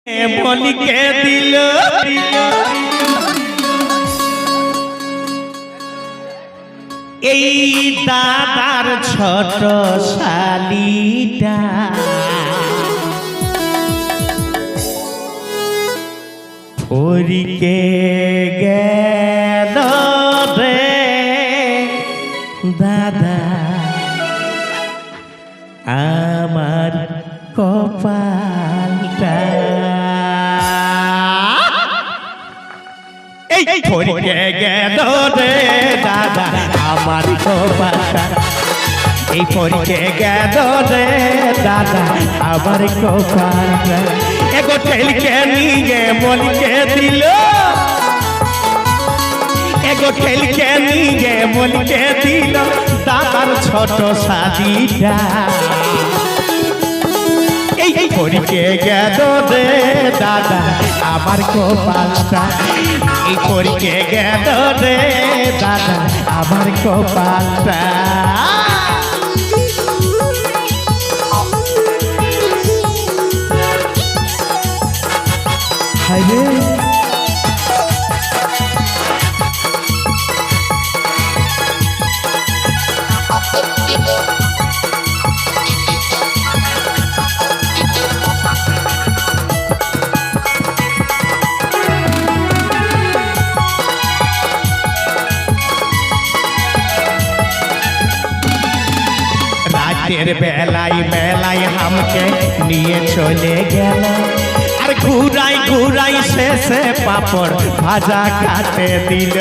বলিকে দিল এই দাদার ছোট শালিটা পরিকে গেল রে দাদা আমার কপালটা এই পরিকে গেল রে দাদা আমার কপালটা এই পরিকে গেল রে দাদা আমার কপালটা এগো ঠেলকে নিয়ে বলিকে দিল এগো ঠেলকে নিয়ে বলিকে দিল দাদার ছোট শাদিটা এই পরিকে গেল রে দাদা আমার কপালটা এই পরিকে গেল রে দাদা আমার কপালটা হায়রে রাতের বেলায় বেলায় আমাকে নিয়ে চলে গেল আর ঘুরাই ঘুরাই শেষে পাপড় ভাজা কাটে দিল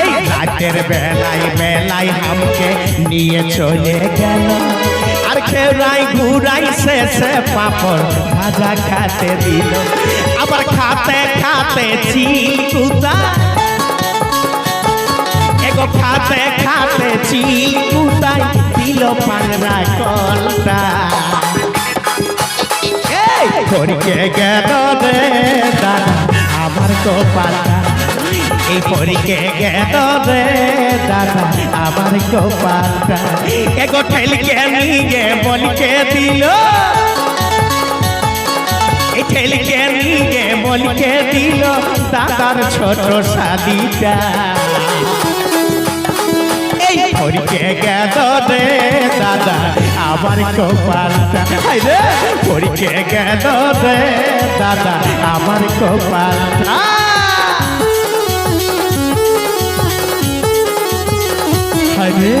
এই রাতের বেলায় বেলায় আমাকে নিয়ে চলে গেল আর ঘুরাই ঘুরাই শেষে পাপড় ভাজা কাটে দিল আবার খাতে খাতে চিকুতা খাতে খাতে চিকুতাই দিল পাংরা কলটা এই পরিকে গেল রে দাদা আমার কপালটা এই পরিকে গেল রে দাদা আমার কপালটা এগো ঠেলকে নিয়ে বলিকে দিল এই ঠেলকে নিয়ে বলিকে দিল দাদার ছোট শাদিটা পরিকে গেল রে দাদা আমার কপালটা রে পরিকে গেল রে দাদা আমার কপালটা রে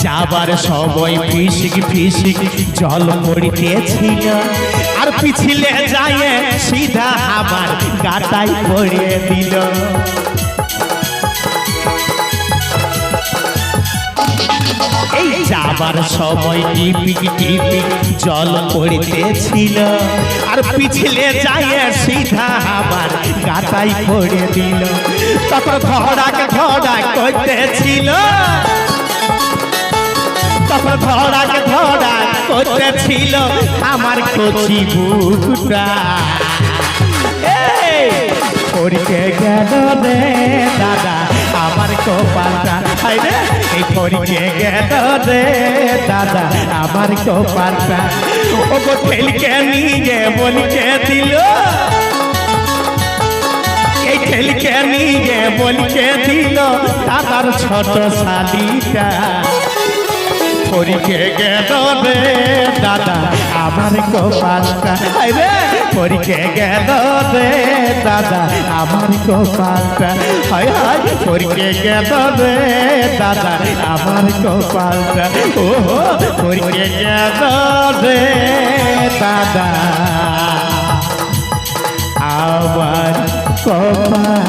যাবার সময় ফিসিক ফিসিক জল পড়িতেছিল আর পিছলে যায় সিধা আমার গাটাই পড়ে দিল এই যাবার সময় টিপিক টিপিক জল পড়িতেছিল আর পিছলে যায় সিধা আমার গাটাই পড়ে দিল তখন ধড়াক ধড়াক করতেছিল তখন ধড়াক ধড়াক করতেছিল আমার কচি বুকটা পরিকে গেল রে দাদা আমার কপালটা হায়রে এই পরিকে গেল রে দাদা আমার কপালটা ও গো ঠেলকে নিয়ে বলিকে দিল এই ঠেলকে নিয়ে বলিকে দিল দাদার ছোট শাদিটা পরিকে গেল রে দাদা আমার কপালটা রে পরিকে গেল রে দাদা আমার কপালটা হায় হায় পরিকে গেল রে দাদা আমার কপালটা ও পরিকে গেল রে দাদা আমার কপাল